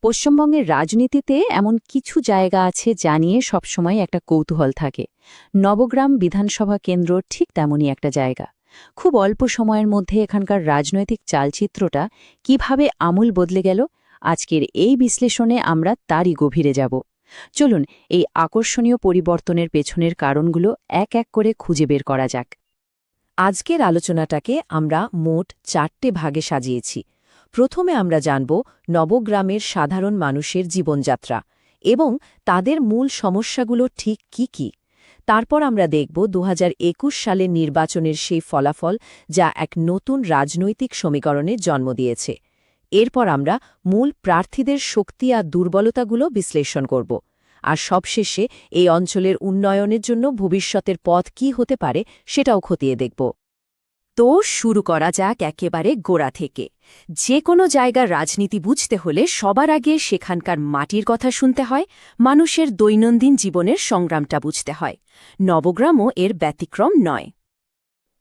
পশ্চিমবঙ্গের রাজনীতিতে এমন কিছু জায়গা আছে যা নিয়ে সবসময় একটা কৌতূহল থাকে। নবগ্রাম বিধানসভা কেন্দ্র ঠিক তেমনই একটা জায়গা। খুব অল্প সময়ের মধ্যে এখানকার রাজনৈতিক চালচিত্রটা কিভাবে আমূল বদলে গেল, আজকের এই বিশ্লেষণে আমরা তারই গভীরে যাব। চলুন এই আকর্ষণীয় পরিবর্তনের পেছনের কারণগুলো এক এক করে খুঁজে বের করা যাক। আজকের আলোচনাটাকে আমরা মোট 4টে ভাগে সাজিয়েছি। প্রথমে আমরা জানব নবগ্রামের সাধারণ মানুষের জীবনযাত্রা এবং তাদের মূল সমস্যাগুলো ঠিক কি কি। তারপর আমরা দেখব 2021 সালের নির্বাচনের সেই ফলাফল যা এক নতুন রাজনৈতিক সমীকরণের জন্ম দিয়েছে। এরপর আমরা মূল প্রার্থীদের শক্তি আর দুর্বলতাগুলো বিশ্লেষণ করব। আর সবশেষে এই অঞ্চলের উন্নয়নের জন্য ভবিষ্যতের পথ কী হতে পারে সেটাও খতিয়ে দেখব। তো শুরু করা যাক একেবারে গোড়া থেকে। যে কোনো জায়গার রাজনীতি বুঝতে হলে সবার আগে সেখানকার মাটির কথা শুনতে হয়, মানুষের দৈনন্দিন জীবনের সংগ্রামটা বুঝতে হয়। নবগ্রামও এর ব্যতিক্রম নয়।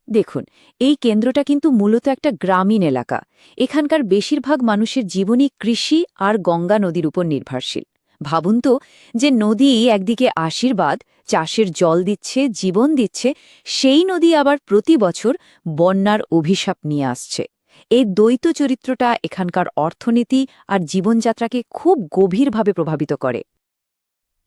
দেখুন, এই কেন্দ্রটা কিন্তু মূলত একটা গ্রামীণ এলাকা। এখানকার বেশিরভাগ মানুষের জীবনই কৃষি আর গঙ্গা নদীর উপর নির্ভরশীল। ভাবুন তো, যে নদী একদিকে আশীর্বাদ, চাষের জল দিচ্ছে, জীবন দিচ্ছে, সেই নদী আবার প্রতি বছর বন্যার অভিশাপ নিয়ে আসছে। এই দ্বৈত চরিত্রটা এখানকার অর্থনীতি আর জীবনযাত্রাকে খুব গভীরভাবে প্রভাবিত করে।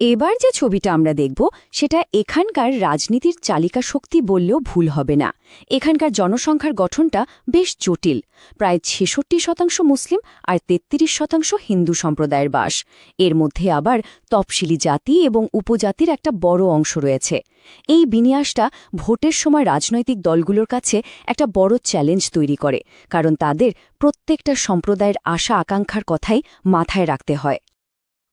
এবার যে ছবিটা আমরা দেখব সেটা এখানকার রাজনীতির চালিকা শক্তি বললেও ভুল হবে না। এখানকার জনসংখ্যার গঠনটা বেশ জটিল। প্রায় ৬৬% মুসলিম আর ৩৩% হিন্দু সম্প্রদায়ের বাস। এর মধ্যে আবার তফসিলি জাতি এবং উপজাতির একটা বড় অংশ রয়েছে। এই বিন্যাসটা ভোটের সময় রাজনৈতিক দলগুলোর কাছে একটা বড় চ্যালেঞ্জ তৈরি করে, কারণ তাদের প্রত্যেকটা সম্প্রদায়ের আশা আকাঙ্ক্ষার কথাই মাথায় রাখতে হয়।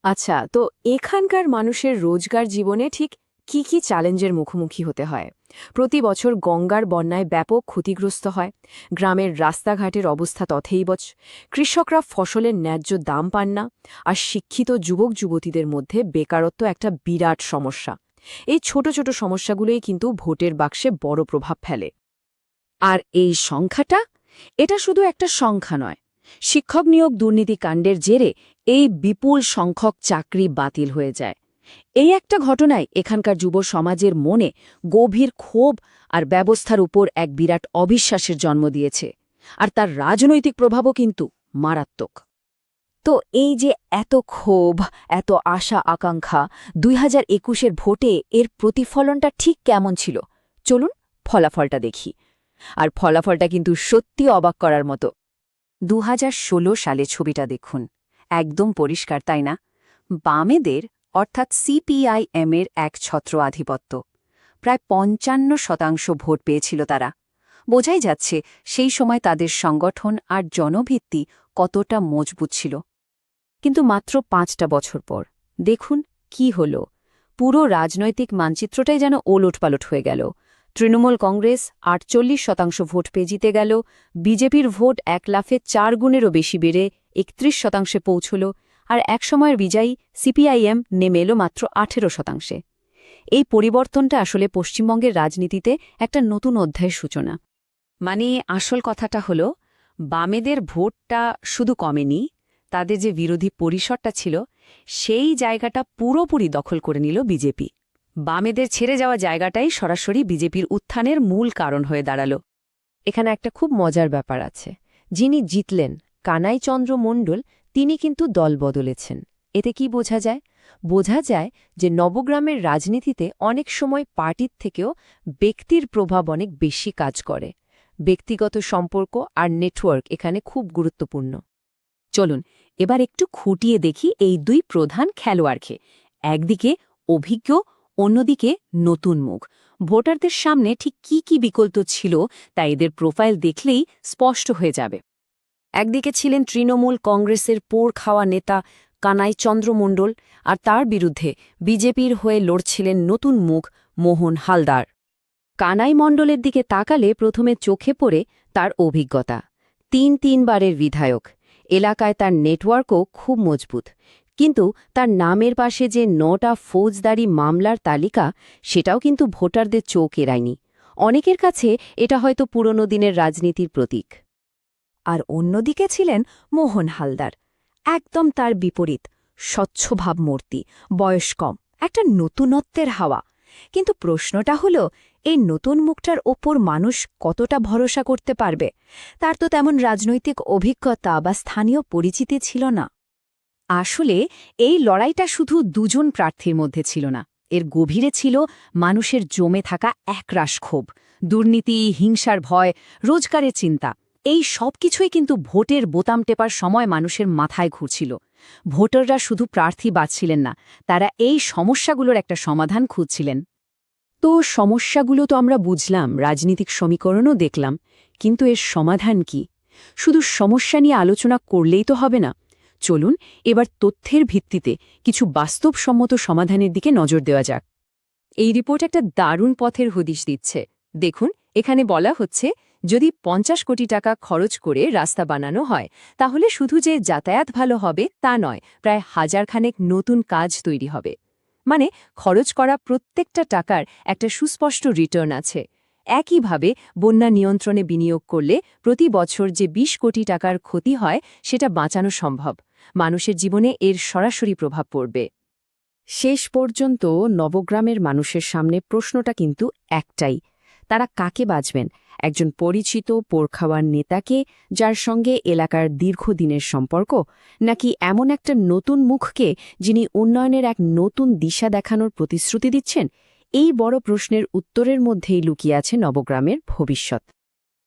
আচ্ছা, তো এখানকার মানুষের রোজগার জীবনে ঠিক কি কি চ্যালেঞ্জের মুখোমুখি হতে হয়? প্রতি বছর গঙ্গার বন্যায় ব্যাপক ক্ষতিগ্রস্ত হয়, গ্রামের রাস্তাঘাটের অবস্থা তথৈবচ, কৃষকরা ফসলের ন্যায্য দাম পান না, আর শিক্ষিত যুবক যুবতীদের মধ্যে বেকারত্ব একটা বিরাট সমস্যা। এই ছোট ছোট সমস্যাগুলোই কিন্তু ভোটের বাক্সে বড় প্রভাব ফেলে। আর এই সংখ্যাটা, এটা শুধু একটা সংখ্যা নয়। শিক্ষক নিয়োগ দুর্নীতিকাণ্ডের জেরে এই বিপুল সংখ্যক চাকরি বাতিল হয়ে যায়। এই একটা ঘটনায় এখানকার যুব সমাজের মনে গভীর ক্ষোভ আর ব্যবস্থার উপর এক বিরাট অবিশ্বাসের জন্ম দিয়েছে। আর তার রাজনৈতিক প্রভাবও কিন্তু মারাত্মক। তো এই যে এত ক্ষোভ, এত আশা আকাঙ্ক্ষা, 2021-এর ভোটে এর প্রতিফলনটা ঠিক কেমন ছিল? চলুন ফলাফলটা দেখি। আর ফলাফলটা কিন্তু সত্যি অবাক করার মতো। 2016 সালে ছবিটা দেখুন, একদম পরিষ্কার, তাই না? বামেদের অর্থাৎ সিপিআইএমের এক ছত্র আধিপত্য। প্রায় 55% ভোট পেয়েছিল তারা। বোঝাই যাচ্ছে সেই সময় তাদের সংগঠন আর জনভিত্তি কতটা মজবুত ছিল। কিন্তু মাত্র 5টা বছর পর দেখুন কি হল। পুরো রাজনৈতিক মানচিত্রটাই যেন ওলটপালট হয়ে গেল। তৃণমূল কংগ্রেস 48% ভোট পেয়ে জিতে গেল, বিজেপির ভোট 1 লাফে 4 গুণেরও বেশি বেড়ে 31% পৌঁছল, আর একসময়ের বিজয়ী সিপিআইএম নেমে এলো মাত্র 18%। এই পরিবর্তনটা আসলে পশ্চিমবঙ্গের রাজনীতিতে একটা নতুন অধ্যায়ের সূচনা। মানে আসল কথাটা হলো, বামেদের ভোটটা শুধু কমেনি, তাদের যে বিরোধী পরিসরটা ছিল সেই জায়গাটা পুরোপুরি দখল করে নিল বিজেপি। বামেদের ছেড়ে যাওয়া জায়গাটাই সরাসরি বিজেপির উত্থানের মূল কারণ হয়ে দাঁড়াল। এখানে একটা খুব মজার ব্যাপার আছে। যিনি জিতলেন, কানাই চন্দ্র মণ্ডল, তিনি কিন্তু দল বদলেছেন। এতে কি বোঝা যায়? বোঝা যায় যে নবগ্রামের রাজনীতিতে অনেক সময় পার্টির থেকেও ব্যক্তির প্রভাব অনেক বেশি কাজ করে। ব্যক্তিগত সম্পর্ক আর নেটওয়ার্ক এখানে খুব গুরুত্বপূর্ণ। চলুন এবার একটু খুঁটিয়ে দেখি এই দুই প্রধান খেলোয়াড়কে। একদিকে অভিজ্ঞ, অন্যদিকে নতুন মুখ। ভোটারদের সামনে ঠিক কি কি বিকল্প ছিল তা এদের প্রোফাইল দেখলেই স্পষ্ট হয়ে যাবে। একদিকে ছিলেন তৃণমূল কংগ্রেসের পোড় খাওয়া নেতা কানাই চন্দ্র মণ্ডল, আর তার বিরুদ্ধে বিজেপির হয়ে লড়ছিলেন নতুন মুখ মোহন হালদার। কানাই মণ্ডলের দিকে তাকালে প্রথমে চোখে পড়ে তার অভিজ্ঞতা। 3 বারের বিধায়ক, এলাকায় তার নেটওয়ার্কও খুব মজবুত। কিন্তু তার নামের পাশে যে 9টা ফৌজদারি মামলার তালিকা, সেটাও কিন্তু ভোটারদের চোখ এড়ায়নি। অনেকের কাছে এটা হয়তো পুরনো দিনের রাজনীতির প্রতীক। আর অন্যদিকে ছিলেন মোহন হালদার, একদম তার বিপরীত, স্বচ্ছ ভাবমূর্তি, বয়স কম, একটা নতুনত্বের হাওয়া। কিন্তু প্রশ্নটা হলো, এই নতুন মুখটার ওপর মানুষ কতটা ভরসা করতে পারবে? তার তো তেমন রাজনৈতিক অভিজ্ঞতা বা স্থানীয় পরিচিতি ছিল না। আসলে এই লড়াইটা শুধু দুজন প্রার্থীর মধ্যে ছিল না, এর গভীরে ছিল মানুষের জমে থাকা একরাশ ক্ষোভ, দুর্নীতি, হিংসার ভয়, রোজগারের চিন্তা। এই সব কিছুই কিন্তু ভোটের বোতাম টেপার সময় মানুষের মাথায় ঘুরছিল। ভোটাররা শুধু প্রার্থী বাছছিলেন না, তারা এই সমস্যাগুলোর একটা সমাধান খুঁজছিলেন। তো সমস্যাগুলো তো আমরা বুঝলাম, রাজনীতিক সমীকরণও দেখলাম, কিন্তু এর সমাধান কি? শুধু সমস্যা নিয়ে আলোচনা করলেই তো হবে না। চলুন এবার তথ্যের ভিত্তিতে কিছু বাস্তবসম্মত সমাধানের দিকে নজর দেওয়া যাক। এই রিপোর্ট একটা দারুণ পথের হদিশ দিচ্ছে। দেখুন, এখানে বলা হচ্ছে, যদি ৫০ কোটি টাকা খরচ করে রাস্তা বানানো হয়, তাহলে শুধু যে যাতায়াত ভালো হবে তা নয়, প্রায় হাজারখানেক নতুন কাজ তৈরি হবে। মানে খরচ করা প্রত্যেকটা টাকার একটা সুস্পষ্ট রিটার্ন আছে। একইভাবে বন্যা নিয়ন্ত্রণে বিনিয়োগ করলে প্রতি বছর যে ২০ কোটি টাকার ক্ষতি হয় সেটা বাঁচানো সম্ভব। মানুষের জীবনে এর সরাসরি প্রভাব পড়বে। শেষ পর্যন্ত নবগ্রামের মানুষের সামনে প্রশ্নটা কিন্তু একটাই, তারা কাকে বাছবেন? একজন পরিচিত পোরখাওয়ার নেতাকে, যার সঙ্গে এলাকার দীর্ঘদিনের সম্পর্ক, নাকি এমন একটা নতুন মুখকে যিনি উন্নয়নের এক নতুন দিশা দেখানোর প্রতিশ্রুতি দিচ্ছেন? এই বড় প্রশ্নের উত্তরের মধ্যেই লুকিয়ে আছে নবগ্রামের ভবিষ্যৎ।